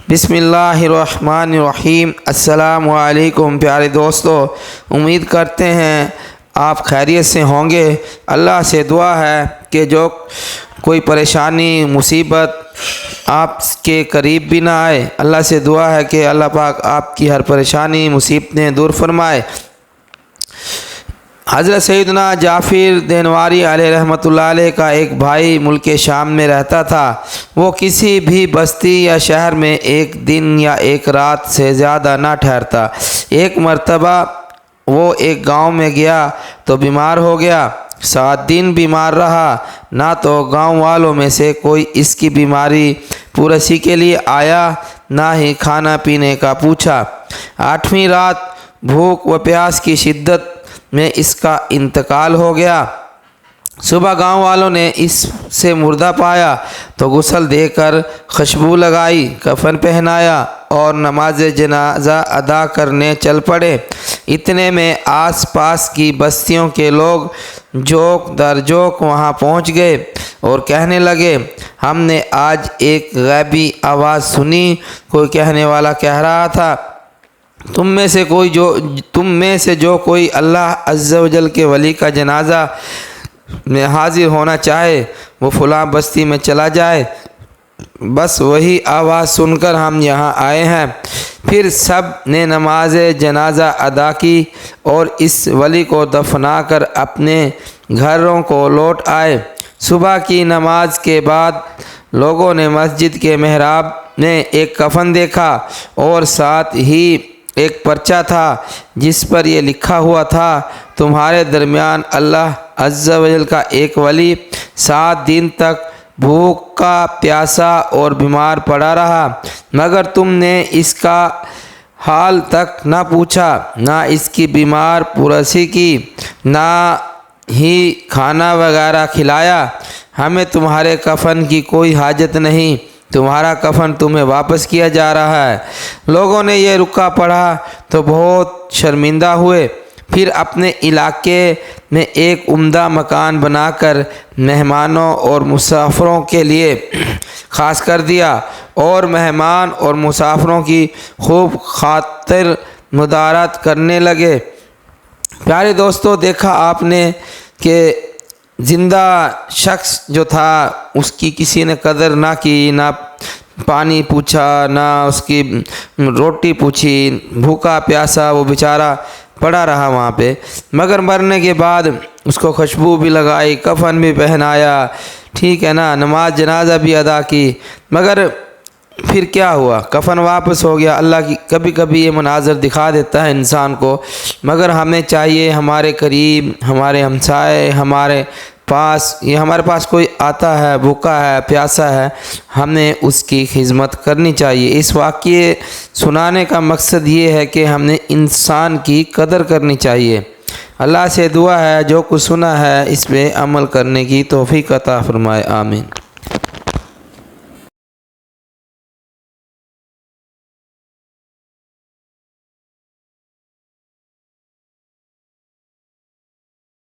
بسم اللہ الرحمن الرحیم۔ السلام علیکم پیارے دوستو، امید کرتے ہیں آپ خیریت سے ہوں گے۔ اللہ سے دعا ہے کہ جو کوئی پریشانی مصیبت آپ کے قریب بھی نہ آئے، اللہ سے دعا ہے کہ اللہ پاک آپ کی ہر پریشانی مصیبتیں دور فرمائے۔ حضرت سیدنا جعفر دینواری علیہ رحمۃ اللہ علیہ کا ایک بھائی ملک شام میں رہتا تھا۔ وہ کسی بھی بستی یا شہر میں ایک دن یا ایک رات سے زیادہ نہ ٹھہرتا۔ ایک مرتبہ وہ ایک گاؤں میں گیا تو بیمار ہو گیا۔ 7 دن بیمار رہا، نہ تو گاؤں والوں میں سے کوئی اس کی بیماری پرسی کے لیے آیا، نہ ہی کھانا پینے کا پوچھا۔ 8ویں رات بھوک و پیاس کی شدت میں اس کا انتقال ہو گیا۔ صبح گاؤں والوں نے اس سے مردہ پایا تو غسل دے کر خوشبو لگائی، کفن پہنایا اور نماز جنازہ ادا کرنے چل پڑے۔ اتنے میں آس پاس کی بستیوں کے لوگ جوک در جوک وہاں پہنچ گئے اور کہنے لگے، ہم نے آج ایک غیبی آواز سنی۔ کوئی کہنے والا کہہ رہا تھا، تم میں سے جو کوئی اللہ عز و جل کے ولی کا جنازہ میں حاضر ہونا چاہے وہ فلاں بستی میں چلا جائے۔ بس وہی آواز سن کر ہم یہاں آئے ہیں۔ پھر سب نے نماز جنازہ ادا کی اور اس ولی کو دفنا کر اپنے گھروں کو لوٹ آئے۔ صبح کی نماز کے بعد لوگوں نے مسجد کے محراب میں ایک کفن دیکھا اور ساتھ ہی ایک پرچہ تھا جس پر یہ لکھا ہوا تھا، تمہارے درمیان اللہ عز و جل کا ایک ولی 7 دن تک بھوکا پیاسا اور بیمار پڑا رہا، مگر تم نے اس کا حال تک نہ پوچھا، نہ اس کی بیمار پرسی کی، نہ ہی کھانا وغیرہ کھلایا۔ ہمیں تمہارے کفن کی کوئی حاجت نہیں، تمہارا کفن تمہیں واپس کیا جا رہا ہے۔ لوگوں نے یہ رکا پڑھا تو بہت شرمندہ ہوئے۔ پھر اپنے علاقے میں ایک عمدہ مکان بنا کر مہمانوں اور مسافروں کے لیے خاص کر دیا اور مہمان اور مسافروں کی خوب خاطر مدارات کرنے لگے۔ پیارے دوستو، دیکھا آپ نے کہ زندہ شخص جو تھا اس کی کسی نے قدر نہ کی، نہ پانی پوچھا، نہ اس کی روٹی پوچھی، بھوکا پیاسا وہ بیچارہ پڑا رہا وہاں پہ، مگر مرنے کے بعد اس کو خوشبو بھی لگائی، کفن بھی پہنایا، ٹھیک ہے نا، نماز جنازہ بھی ادا کی، مگر پھر کیا ہوا؟ کفن واپس ہو گیا۔ اللہ کی کبھی کبھی یہ مناظر دکھا دیتا ہے انسان کو، مگر ہمیں چاہیے ہمارے قریب، ہمارے ہمسائے، ہمارے پاس کوئی آتا ہے، بھوکا ہے، پیاسا ہے، ہمیں اس کی خدمت کرنی چاہیے۔ اس واقعے سنانے کا مقصد یہ ہے کہ ہم نے انسان کی قدر کرنی چاہیے۔ اللہ سے دعا ہے جو کچھ سنا ہے اس پہ عمل کرنے کی توفیق عطا فرمائے، آمین۔